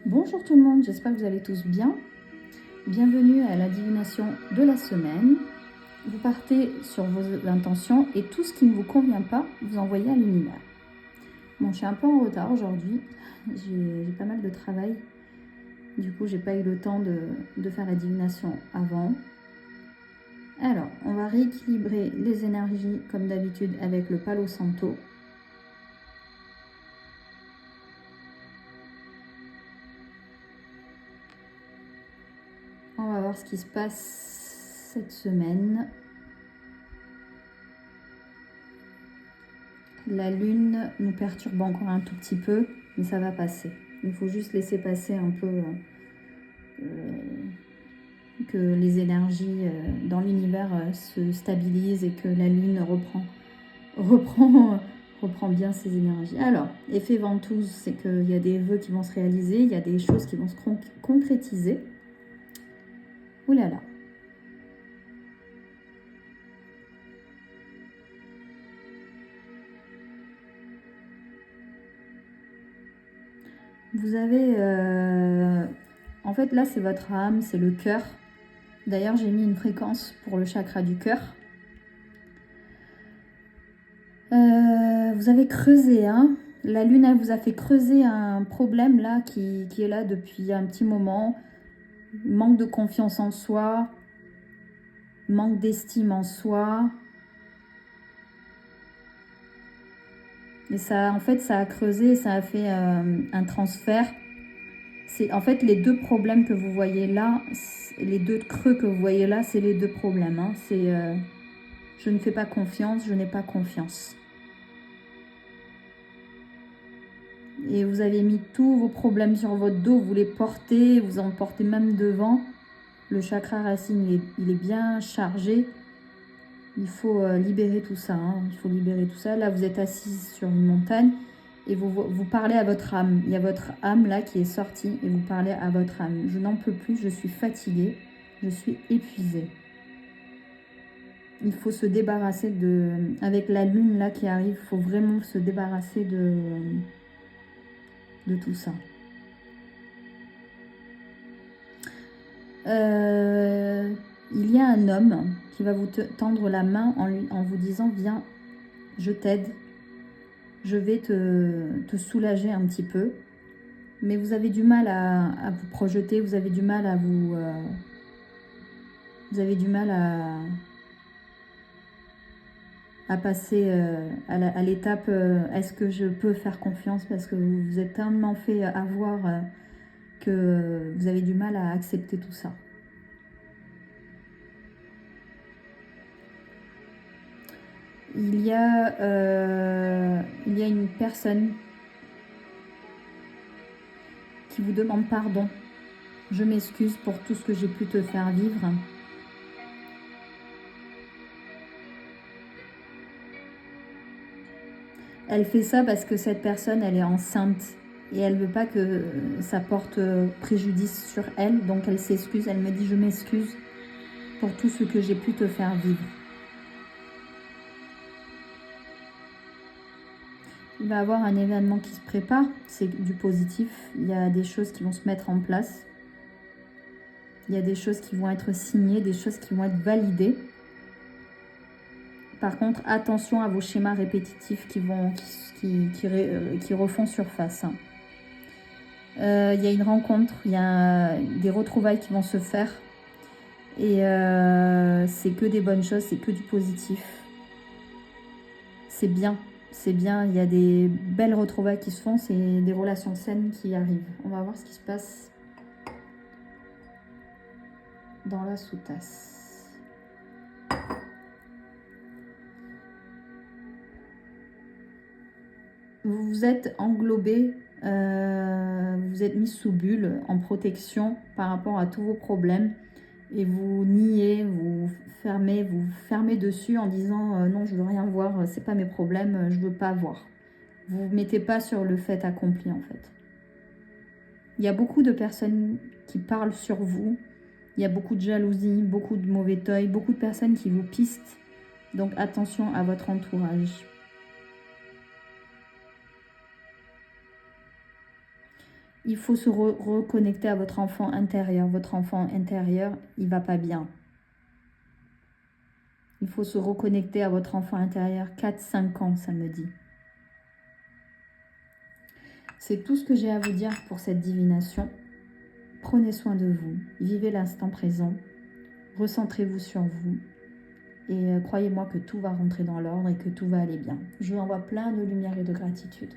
Bonjour tout le monde, j'espère que vous allez tous bien. Bienvenue à la divination de la semaine. Vous partez sur vos intentions et tout ce qui ne vous convient pas, vous envoyez à l'univers. Bon, je suis un peu en retard aujourd'hui, j'ai pas mal de travail. Du coup, j'ai pas eu le temps de faire la divination avant. Alors, on va rééquilibrer les énergies comme d'habitude avec le Palo Santo. On va voir ce qui se passe cette semaine. La lune nous perturbe encore un tout petit peu, mais ça va passer. Il faut juste laisser passer un peu que les énergies dans l'univers se stabilisent et que la lune reprend bien ses énergies. Alors, effet ventouse, c'est qu'il y a des vœux qui vont se réaliser, il y a des choses qui vont se concrétiser. Ouh là là. Vous avez... en fait, là, c'est votre âme, c'est le cœur. D'ailleurs, j'ai mis une fréquence pour le chakra du cœur. Vous avez creusé, hein. La lune, elle vous a fait creuser un problème là qui est là depuis un petit moment. Manque de confiance en soi, manque d'estime en soi. Et ça, en fait, ça a creusé, ça a fait un transfert. C'est en fait les deux problèmes que vous voyez là, les deux creux que vous voyez là, c'est les deux problèmes. Hein. C'est je ne fais pas confiance, je n'ai pas confiance. Et vous avez mis tous vos problèmes sur votre dos, vous les portez, vous en portez même devant. Le chakra racine, il est bien chargé. Il faut libérer tout ça. Hein. Il faut libérer tout ça. Là, vous êtes assise sur une montagne et vous parlez à votre âme. Il y a votre âme là qui est sortie et vous parlez à votre âme. Je n'en peux plus, je suis fatiguée, je suis épuisée. Il faut se débarrasser de... Avec la lune là qui arrive, il faut vraiment se débarrasser de tout ça. Il y a un homme qui va vous tendre la main en vous disant « Viens, je t'aide, je vais te soulager un petit peu. » Mais vous avez du mal à vous projeter, vous avez du mal à vous... vous avez du mal à passer à l'étape est-ce que je peux faire confiance, parce que vous vous êtes tellement fait avoir que vous avez du mal à accepter tout ça. Il y a une personne qui vous demande pardon. Je m'excuse pour tout ce que j'ai pu te faire vivre. Elle fait ça parce que cette personne, elle est enceinte et elle veut pas que ça porte préjudice sur elle. Donc elle s'excuse, elle me dit je m'excuse pour tout ce que j'ai pu te faire vivre. Il va y avoir un événement qui se prépare, c'est du positif. Il y a des choses qui vont se mettre en place. Il y a des choses qui vont être signées, des choses qui vont être validées. Par contre, attention à vos schémas répétitifs qui refont surface. Il y a une rencontre, il y a des retrouvailles qui vont se faire. Et c'est que des bonnes choses, c'est que du positif. C'est bien, il y a des belles retrouvailles qui se font, c'est des relations saines qui arrivent. On va voir ce qui se passe dans la sous-tasse. Vous vous êtes englobé, vous êtes mis sous bulle, en protection par rapport à tous vos problèmes. Et vous niez, vous fermez dessus en disant non, je veux rien voir, c'est pas mes problèmes, je veux pas voir. Vous ne mettez pas sur le fait accompli en fait. Il y a beaucoup de personnes qui parlent sur vous, il y a beaucoup de jalousie, beaucoup de mauvais œil, beaucoup de personnes qui vous pistent. Donc attention à votre entourage. Il faut se reconnecter à votre enfant intérieur. Votre enfant intérieur, il va pas bien. Il faut se reconnecter à votre enfant intérieur. 4-5 ans, ça me dit. C'est tout ce que j'ai à vous dire pour cette divination. Prenez soin de vous. Vivez l'instant présent. Recentrez-vous sur vous. Et croyez-moi que tout va rentrer dans l'ordre et que tout va aller bien. Je vous envoie plein de lumière et de gratitude.